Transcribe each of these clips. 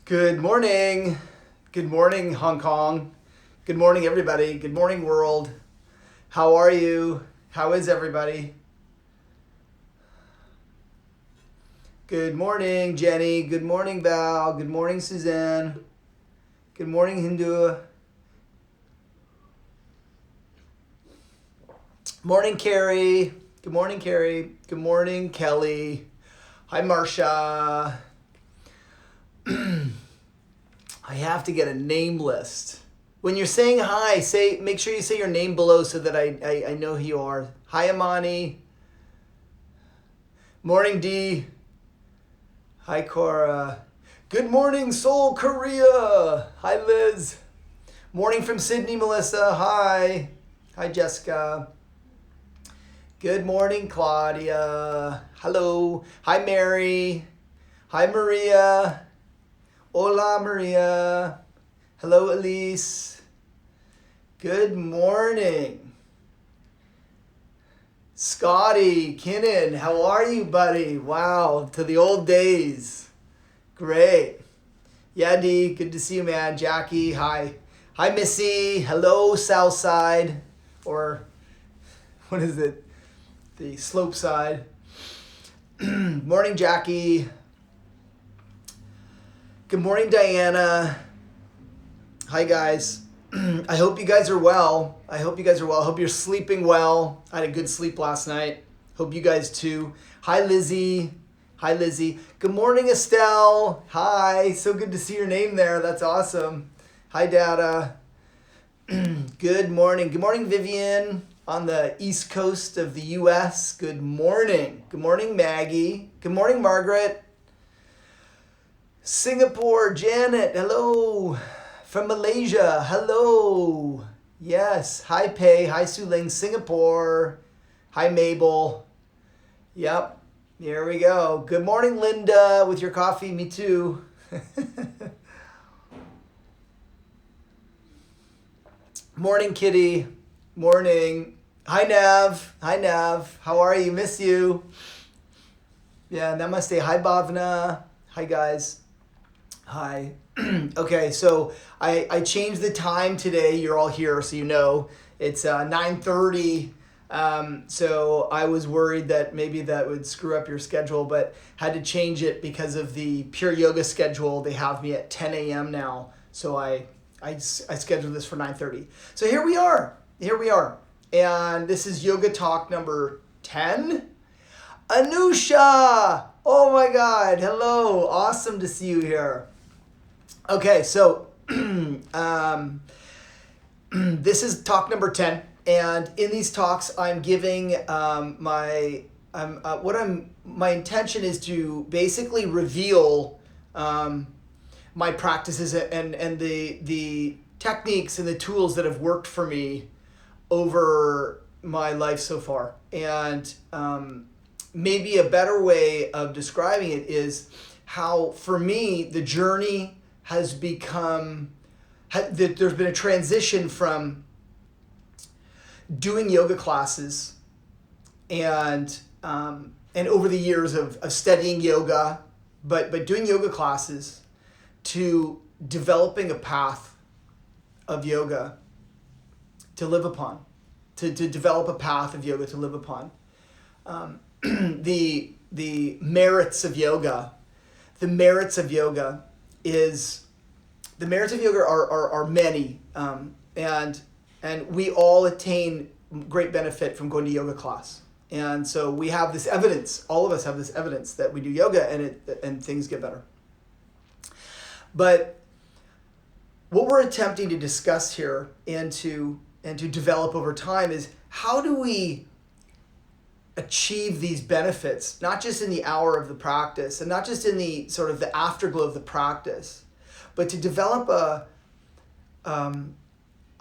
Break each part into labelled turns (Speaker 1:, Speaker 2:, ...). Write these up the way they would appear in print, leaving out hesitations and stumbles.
Speaker 1: Good morning. Good morning, Hong Kong. Good morning, everybody. Good morning, world. How are you? How is everybody? Good morning, Jenny. Good morning, Val. Good morning, Suzanne. Good morning, Hindu. Morning, Carrie. Good morning, Carrie. Good morning, Kelly. Hi, Marsha. I have to get a name list. When you're saying hi, make sure you say your name below so that I know who you are. Hi, Amani. Morning, Dee. Hi, Cora. Good morning, Seoul, Korea. Hi, Liz. Morning from Sydney, Melissa. Hi. Hi, Jessica. Good morning, Claudia. Hello. Hi, Mary. Hi, Maria. Hola, Maria. Hello, Elise. Good morning. Scotty, Kinnan, how are you, buddy? Wow, to the old days. Great. Yeah, Dee, good to see you, man. Jackie, hi. Hi, Missy. Hello, Southside. Or, what is it? The slope side. Morning, Jackie. Good morning, Diana. Hi, guys. I hope you guys are well. I hope you're sleeping well. I had a good sleep last night. Hope you guys too. Hi, Lizzie. Hi, Lizzie. Good morning, Estelle. Hi. So good to see your name there. That's awesome. Hi, Dada. Good morning. Good morning, Vivian on the East Coast of the U.S. Good morning. Good morning, Maggie. Good morning, Margaret. Singapore, Janet. Hello. From Malaysia, hello. Yes, hi Pei, hi Suling, Singapore. Hi Mabel. Yep, here we go. Good morning, Linda, with your coffee, me too. Morning, Kitty. Morning. Hi, Nav. Hi, Nav. How are you? Miss you. Yeah, namaste. Hi, Bhavna. Hi, guys. Hi. Okay, so I changed the time today. You're all here, so you know. It's 9:30. So I was worried that maybe that would screw up your schedule, but had to change it because of the Pure Yoga schedule. They have me at 10 a.m. now, so I scheduled this for 9:30. So here we are. Here we are. And this is Yoga Talk number 10. Anusha! Oh my God, hello. Awesome to see you here. Okay, so this is talk number 10, and in these talks I'm giving my intention is to basically reveal my practices and the techniques and the tools that have worked for me over my life so far. And maybe a better way of describing it is how, for me, the journey has become, there's been a transition from doing yoga classes and over the years of studying yoga, but doing yoga classes, to developing a path of yoga to live upon, to develop a path of yoga to live upon. The merits of yoga, are many, and we all attain great benefit from going to yoga class. And so we have this evidence, all of us have this evidence that we do yoga and things get better. But what we're attempting to discuss here and to develop over time is, how do we achieve these benefits, not just in the hour of the practice and not just in the sort of the afterglow of the practice, but to develop a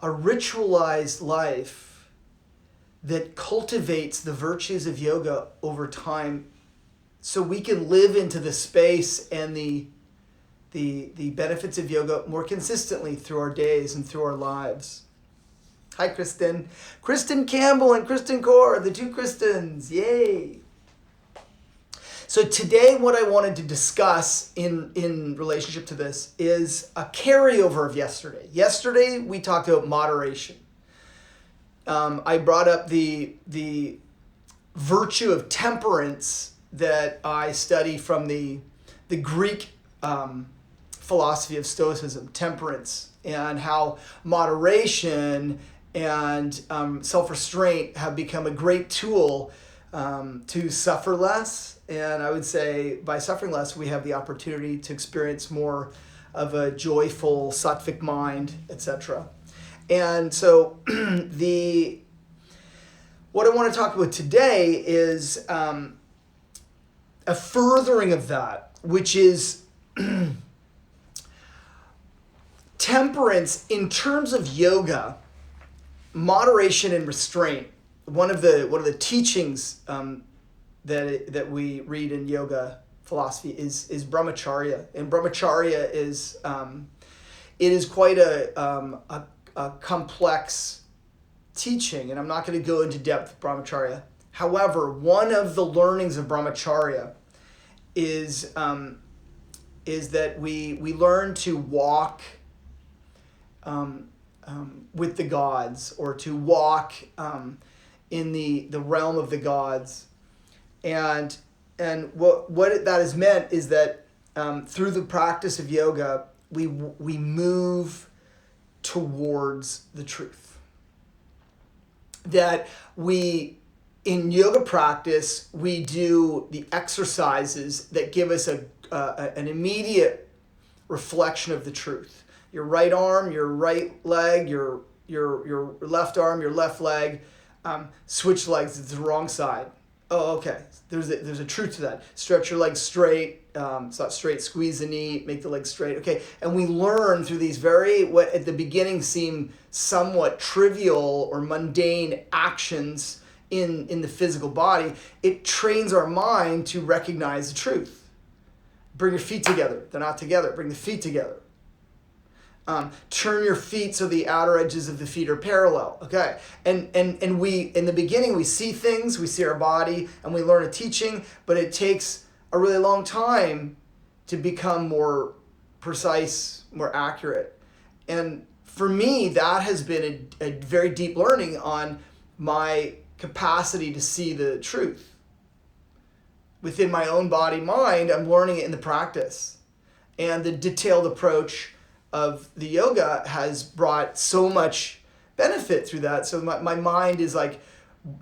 Speaker 1: ritualized life that cultivates the virtues of yoga over time, so we can live into the space and the benefits of yoga more consistently through our days and through our lives. Hi, Kristen. Kristen Campbell and Kristen Kaur, the two Kristens. Yay. So today what I wanted to discuss in relationship to this is a carryover of yesterday. Yesterday we talked about moderation. I brought up the virtue of temperance that I study from the Greek philosophy of Stoicism, temperance, and how moderation and self-restraint have become a great tool to suffer less. And I would say by suffering less, we have the opportunity to experience more of a joyful, sattvic mind, etc. And so what I want to talk about today is a furthering of that, which is temperance in terms of yoga, moderation and restraint. One of the teachings that we read in yoga philosophy is Bromwich Aria, and Bromwich Aria is it is quite a complex teaching, and I'm not going to go into depth with Bromwich Aria. However, one of the learnings of Bromwich Aria is that we learn to walk with the gods, or to walk in the realm of the gods, and what that has meant is that through the practice of yoga we move towards the truth. That we in yoga practice we do the exercises that give us an immediate reflection of the truth. Your right arm, your right leg, your left arm, your left leg, switch legs, it's the wrong side. Oh, okay. There's a truth to that. Stretch your legs straight. It's not straight. Squeeze the knee. Make the legs straight. Okay. And we learn through these what at the beginning seem somewhat trivial or mundane actions in the physical body. It trains our mind to recognize the truth. Bring your feet together. They're not together. Bring the feet together. Turn your feet so the outer edges of the feet are parallel. Okay. And we, in the beginning, we see things, we see our body, and we learn a teaching, but it takes a really long time to become more precise, more accurate. And for me, that has been a very deep learning on my capacity to see the truth. Within my own body, mind, I'm learning it in the practice. And the detailed approach of the yoga has brought so much benefit through that. So my mind is like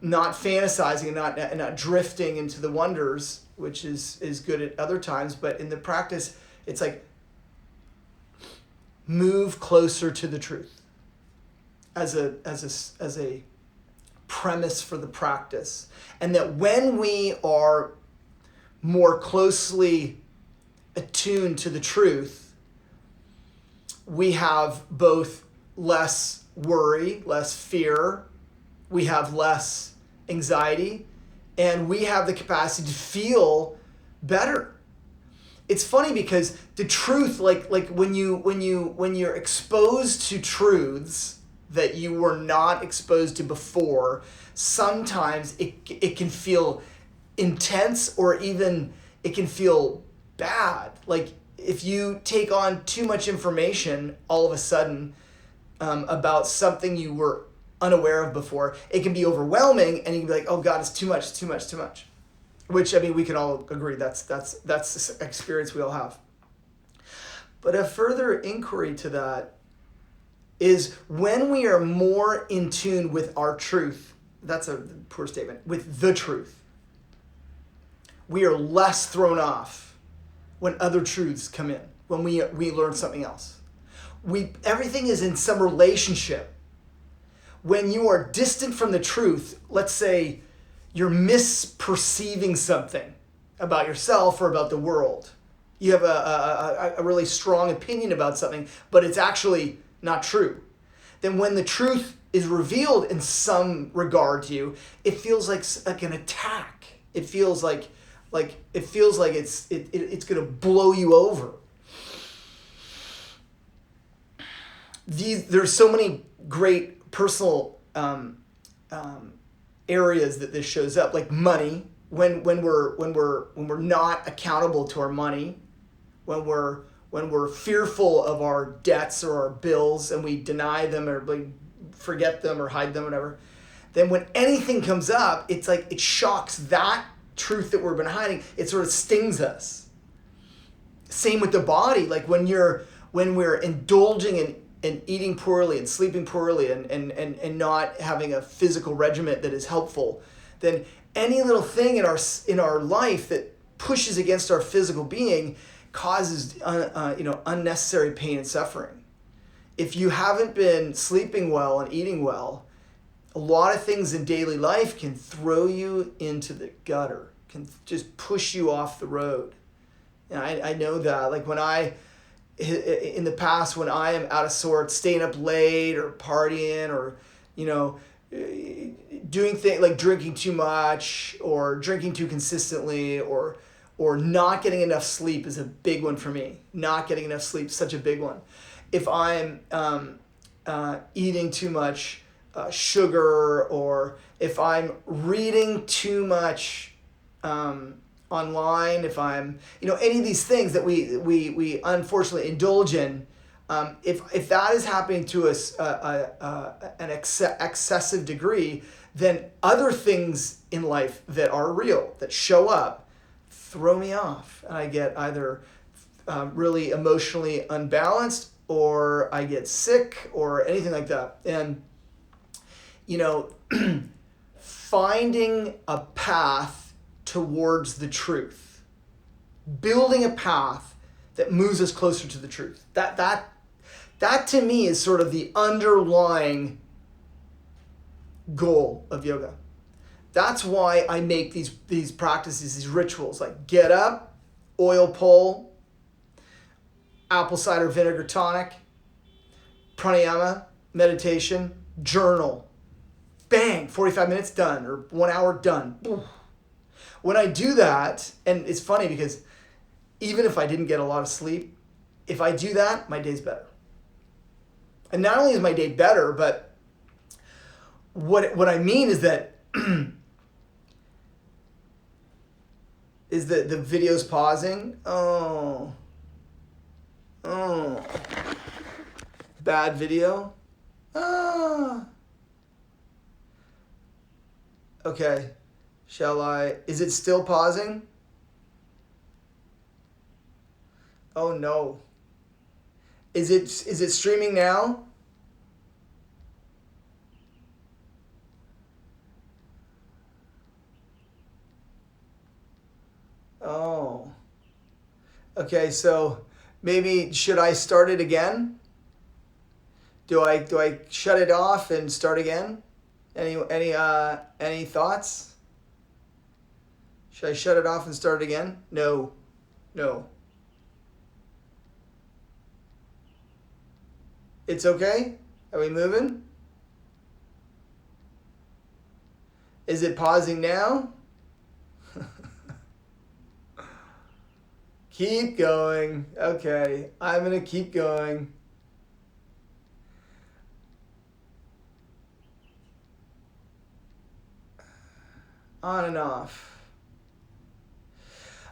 Speaker 1: not fantasizing and not drifting into the wonders, which is good at other times. But in the practice, it's like move closer to the truth as a premise for the practice. And that when we are more closely attuned to the truth, we have both less worry, less fear, we have less anxiety, and we have the capacity to feel better. It's funny because the truth, like when you're exposed to truths that you were not exposed to before, sometimes it can feel intense, or even it can feel bad. Like if you take on too much information all of a sudden about something you were unaware of before, it can be overwhelming, and you can be like, oh God, it's too much. Which, I mean, we can all agree that's the experience we all have. But a further inquiry to that is when we are more in tune with our truth, that's a poor statement, with the truth, we are less thrown off when other truths come in, when we learn something else. Everything is in some relationship. When you are distant from the truth, let's say you're misperceiving something about yourself or about the world. You have a really strong opinion about something, but it's actually not true. Then when the truth is revealed in some regard to you, it feels like an attack. It feels like it's gonna blow you over. There's so many great personal areas that this shows up, like money. when we're not accountable to our money, when we're fearful of our debts or our bills and we deny them or forget them or hide them, whatever, then when anything comes up, it's like it shocks that truth that we've been hiding. It sort of stings us. Same with the body. Like when we're indulging in eating poorly and sleeping poorly and not having a physical regimen that is helpful, then any little thing in our life that pushes against our physical being causes unnecessary pain and suffering. If you haven't been sleeping well and eating well, a lot of things in daily life can throw you into the gutter, can just push you off the road. And I know that. Like in the past, when I am out of sorts, staying up late or partying or, doing things like drinking too much or drinking too consistently or not getting enough sleep is a big one for me. Not getting enough sleep is such a big one. If I'm eating too much sugar, or if I'm reading too much online, if I'm, any of these things that we unfortunately indulge in, if that is happening to us an excessive degree, then other things in life that are real, that show up, throw me off. And I get either really emotionally unbalanced, or I get sick, or anything like that. And finding a path towards the truth, building a path that moves us closer to the truth. That to me is sort of the underlying goal of yoga. That's why I make these practices, these rituals, like get up, oil pull, apple cider vinegar tonic, pranayama, meditation, journal. Bang, 45 minutes done, or 1 hour done. When I do that, and it's funny because even if I didn't get a lot of sleep, if I do that, my day's better. And not only is my day better, but what I mean is that is the video's pausing. Oh, bad video. Okay, is it still pausing? Oh no. Is it streaming now? Oh. Okay, so maybe should I start it again? Do I shut it off and start again? Any thoughts? Should I shut it off and start it again? No. It's okay? Are we moving? Is it pausing now? Keep going. Okay, I'm gonna keep going. On and off.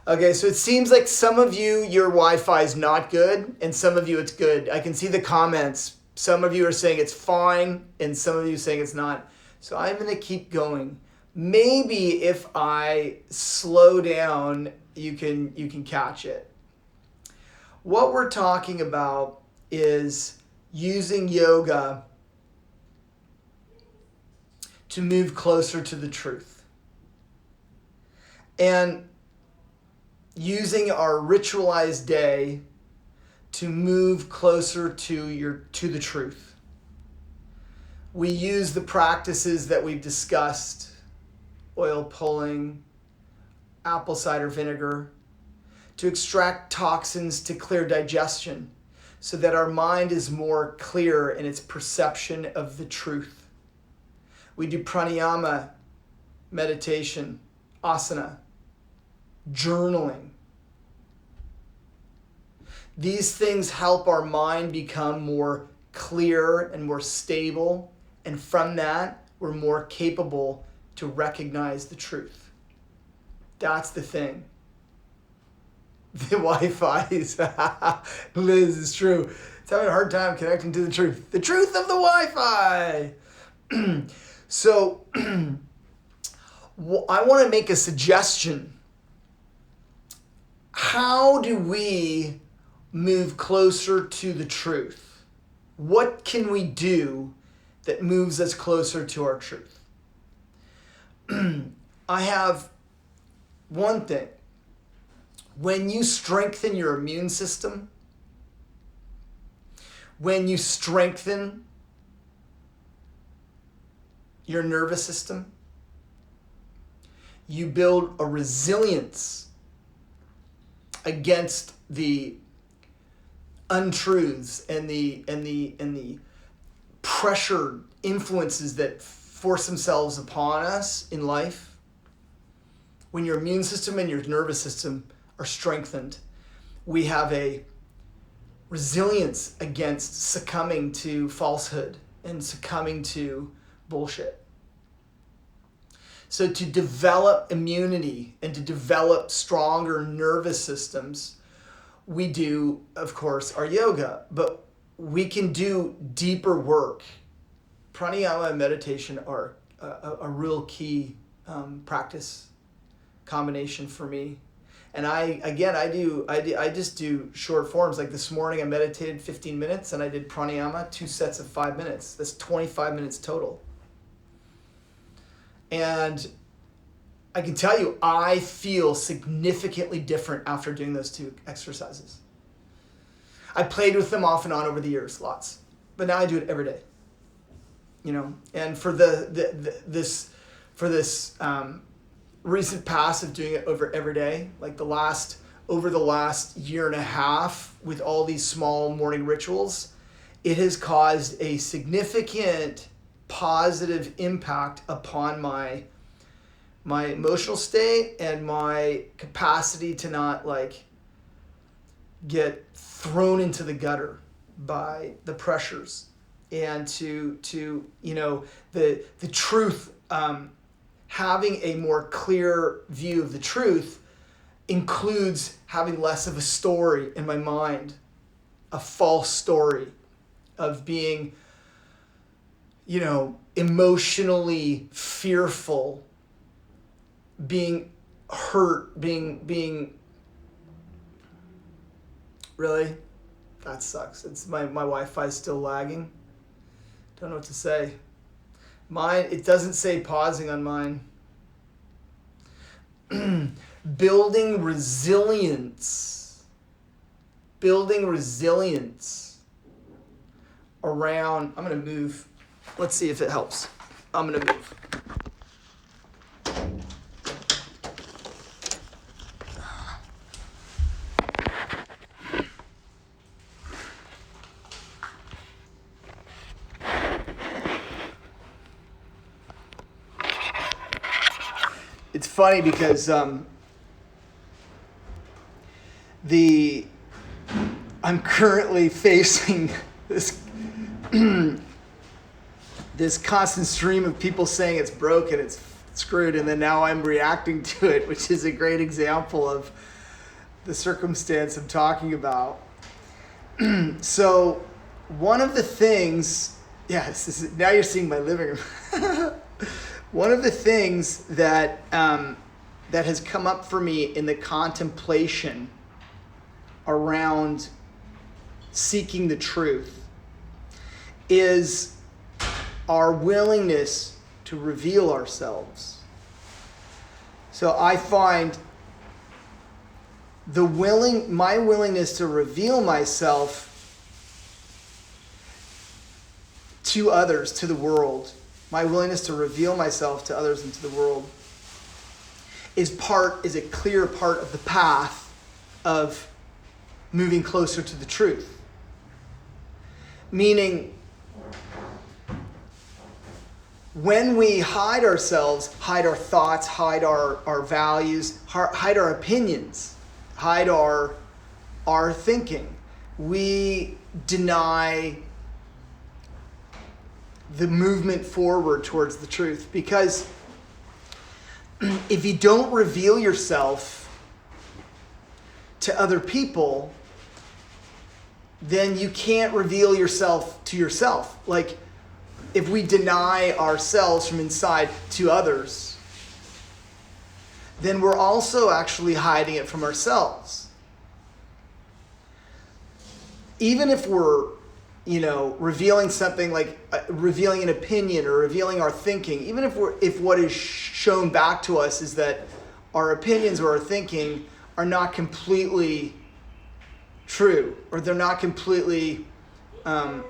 Speaker 1: Okay, so it seems like some of you, your Wi-Fi is not good, and some of you it's good. I can see the comments. Some of you are saying it's fine, and some of you are saying it's not. So I'm gonna keep going. Maybe if I slow down, you can catch it. What we're talking about is using yoga to move closer to the truth. And using our ritualized day to move closer to the truth. We use the practices that we've discussed, oil pulling, apple cider vinegar, to extract toxins to clear digestion so that our mind is more clear in its perception of the truth. We do pranayama, meditation, asana, journaling. These things help our mind become more clear and more stable, and from that, we're more capable to recognize the truth. That's the thing. The Wi-Fi is, Liz, is true. It's having a hard time connecting to the truth. The truth of the Wi-Fi. So, I want to make a suggestion. How do we move closer to the truth? What can we do that moves us closer to our truth? I have one thing. When you strengthen your immune system, when you strengthen your nervous system, you build a resilience against the untruths and the pressure influences that force themselves upon us in life. When your immune system and your nervous system are strengthened, we have a resilience against succumbing to falsehood and succumbing to bullshit. So to develop immunity and to develop stronger nervous systems, we do, of course, our yoga, but we can do deeper work. Pranayama and meditation are a real key practice combination for me. And I just do short forms. Like this morning I meditated 15 minutes and I did pranayama, 2 sets of 5 minutes. That's 25 minutes total. And I can tell you, I feel significantly different after doing those 2 exercises. I played with them off and on over the years, lots. But now I do it every day. You know, and for this recent past of doing it over every day, like over the last year and a half with all these small morning rituals, it has caused a significant positive impact upon my emotional state and my capacity to not like get thrown into the gutter by the pressures, and to you know, the truth, having a more clear view of the truth includes having less of a story in my mind, a false story of being, you know, emotionally fearful, being hurt, being really? That sucks. It's my Wi-Fi is still lagging. Don't know what to say. Mine, it doesn't say pausing on mine. Building resilience around, I'm going to move. Let's see if it helps. I'm going to move. It's funny because I'm currently facing this this constant stream of people saying it's broken, it's screwed, and then now I'm reacting to it, which is a great example of the circumstance I'm talking about. So one of the things, now you're seeing my living room. One of the things that has come up for me in the contemplation around seeking the truth is our willingness to reveal ourselves. So I find my willingness to reveal myself to others, to the world, my willingness to reveal myself to others and to the world is a clear part of the path of moving closer to the truth. Meaning, when we hide ourselves, hide our thoughts, hide our values, hide our opinions, hide our thinking, we deny the movement forward towards the truth. Because if you don't reveal yourself to other people, then you can't reveal yourself to yourself. Like, if we deny ourselves from inside to others, then we're also actually hiding it from ourselves. Even if we're, revealing something like revealing an opinion or revealing our thinking, even if what is shown back to us is that our opinions or our thinking are not completely true, or they're not completely at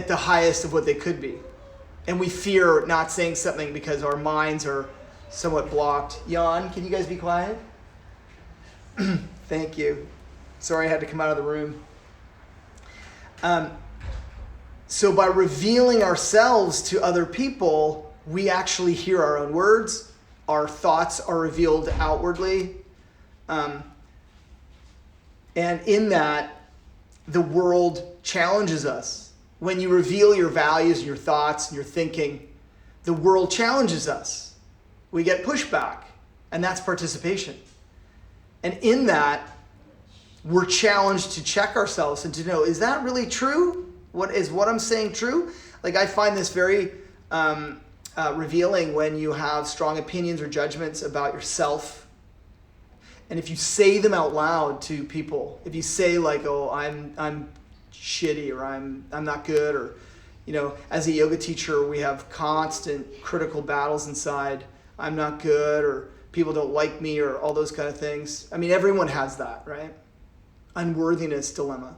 Speaker 1: the highest of what they could be. And we fear not saying something because our minds are somewhat blocked. Jan, can you guys be quiet? Thank you. Sorry I had to come out of the room. So by revealing ourselves to other people, we actually hear our own words. Our thoughts are revealed outwardly. And in that, the world challenges us. When you reveal your values, your thoughts, and your thinking, the world challenges us. We get pushback, and that's participation. And in that, we're challenged to check ourselves and to know, is that really true? What I'm saying true? Like, I find this very revealing when you have strong opinions or judgments about yourself. And if you say them out loud to people, if you say like, oh, I'm shitty, or I'm not good, or, as a yoga teacher, we have constant critical battles inside. I'm not good, or people don't like me, or all those kind of things. I mean, everyone has that, right? Unworthiness dilemma.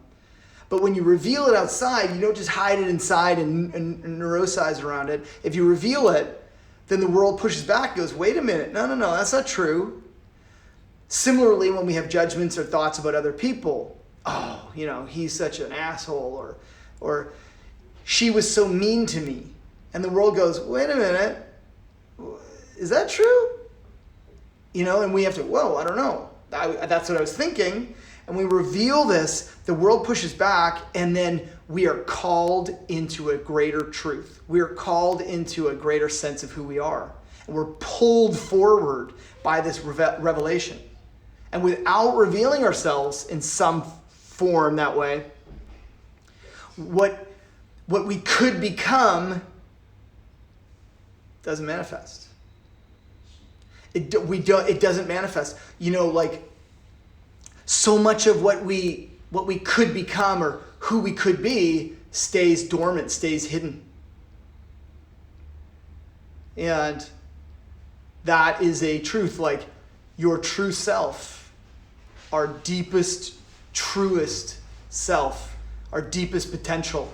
Speaker 1: But when you reveal it outside, you don't just hide it inside and neurosize around it. If you reveal it, then the world pushes back, goes, wait a minute, no, that's not true. Similarly, when we have judgments or thoughts about other people, oh, he's such an asshole, or she was so mean to me. And the world goes, wait a minute, is that true? And we have to, whoa, I don't know. That's what I was thinking. And we reveal this, the world pushes back, and then we are called into a greater truth. We are called into a greater sense of who we are. And we're pulled forward by this revelation. And without revealing ourselves in some form that way, what we could become doesn't manifest. It doesn't manifest. So much of what we could become or who we could be stays dormant, stays hidden. And that is a truth, like your true self, our deepest, truest self, our deepest potential.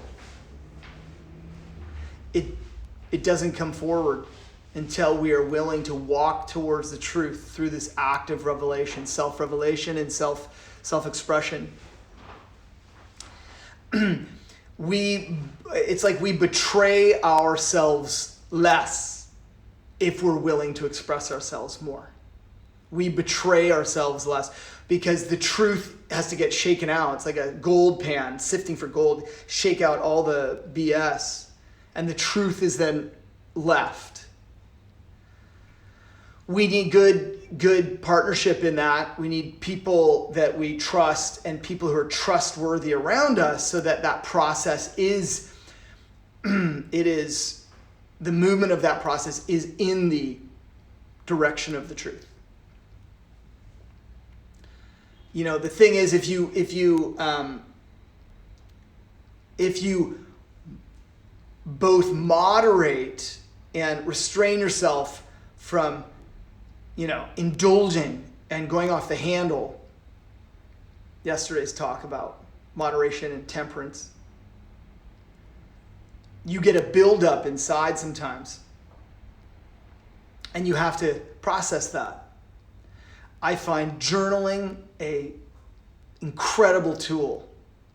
Speaker 1: It doesn't come forward until we are willing to walk towards the truth through this act of revelation, self-revelation and self-expression. It's like we betray ourselves less if we're willing to express ourselves more. We betray ourselves less because the truth has to get shaken out. It's like a gold pan sifting for gold, shake out all the BS, and the truth is then left. We need good partnership in that. We need people that we trust and people who are trustworthy around us so that process is, the movement of that process is in the direction of the truth. The thing is, if you both moderate and restrain yourself from indulging and going off the handle. Yesterday's talk about moderation and temperance. You get a buildup inside sometimes. And you have to process that. I find journaling an incredible tool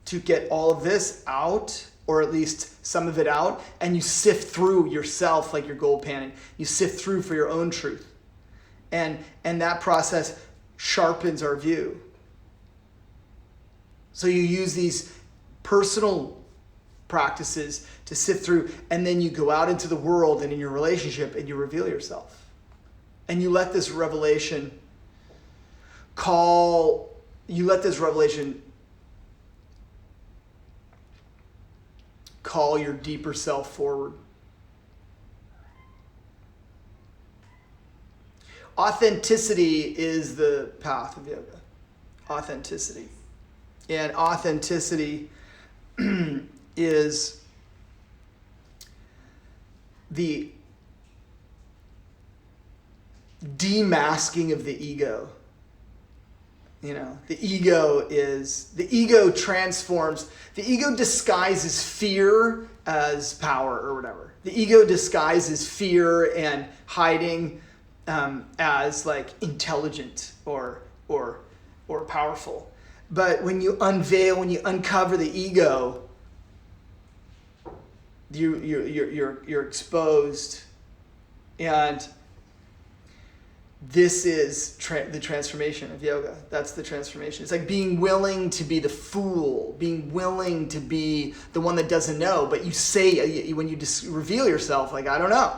Speaker 1: to get all of this out, or at least some of it out, and you sift through yourself like you're gold panning. You sift through for your own truth. And that process sharpens our view. So you use these personal practices to sift through, and then you go out into the world and in your relationship and you reveal yourself. And you let this revelation call your deeper self forward. Authenticity is the path of yoga. Authenticity. And authenticity is the demasking of the ego. The ego transforms, the ego disguises fear as power or whatever. The ego disguises fear and hiding as like intelligent or powerful. But when you uncover the ego, you're exposed, and this is the transformation of yoga. That's the transformation. It's like being willing to be the fool, being willing to be the one that doesn't know. But you say, when you reveal yourself, like, I don't know.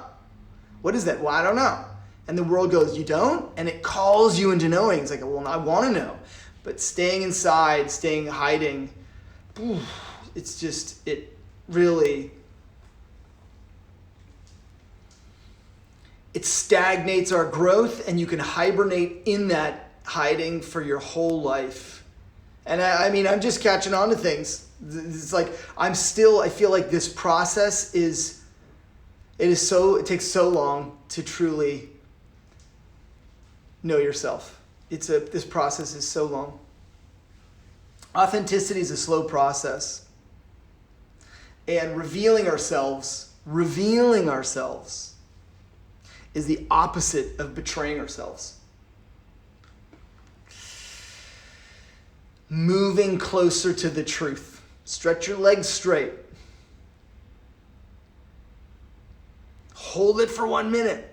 Speaker 1: What is that? Well, I don't know. And the world goes, you don't? And it calls you into knowing. It's like, well, I want to know. But staying inside, hiding, it's just, it really... it stagnates our growth, and you can hibernate in that hiding for your whole life. And I'm just catching on to things. It's like, I feel like this process it takes so long to truly know yourself. This process is so long. Authenticity is a slow process. And revealing ourselves is the opposite of betraying ourselves. Moving closer to the truth. Stretch your legs straight. Hold it for 1 minute.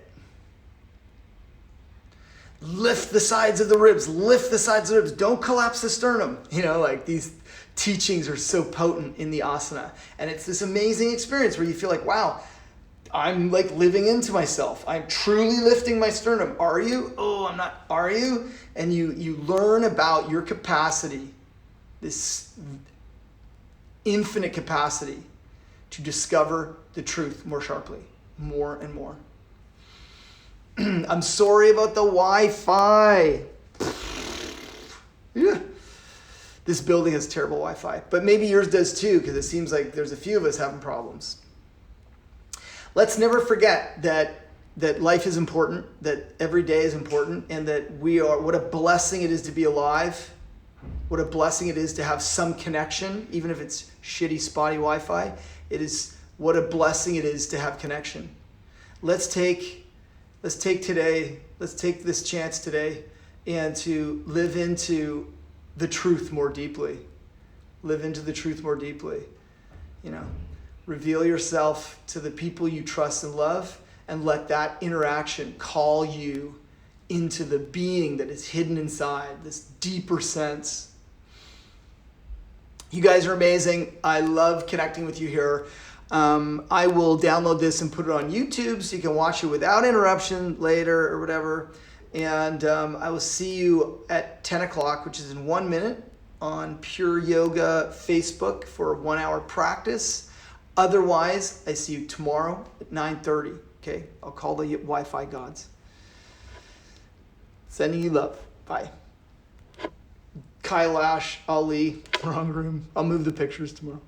Speaker 1: Lift the sides of the ribs. Don't collapse the sternum. These teachings are so potent in the asana. And it's this amazing experience where you feel like, wow, I'm like living into myself. I'm truly lifting my sternum. Are you? Oh, I'm not. Are you? And you learn about your capacity, this infinite capacity to discover the truth more sharply, more and more. I'm sorry about the Wi-Fi. Yeah. This building has terrible Wi-Fi, but maybe yours does too, because it seems like there's a few of us having problems. Let's never forget that life is important, that every day is important, and that what a blessing it is to be alive. What a blessing it is to have some connection, even if it's shitty, spotty Wi-Fi. What a blessing it is to have connection. Let's take this chance today and to live into the truth more deeply. Reveal yourself to the people you trust and love, and let that interaction call you into the being that is hidden inside, this deeper sense. You guys are amazing. I love connecting with you here. I will download this and put it on YouTube so you can watch it without interruption later or whatever. And I will see you at 10 o'clock, which is in 1 minute, on Pure Yoga Facebook for a 1 hour practice. Otherwise, I see you tomorrow at 9:30. Okay? I'll call the Wi-Fi gods. Sending you love. Bye. Kailash, Ali, wrong room. I'll move the pictures tomorrow.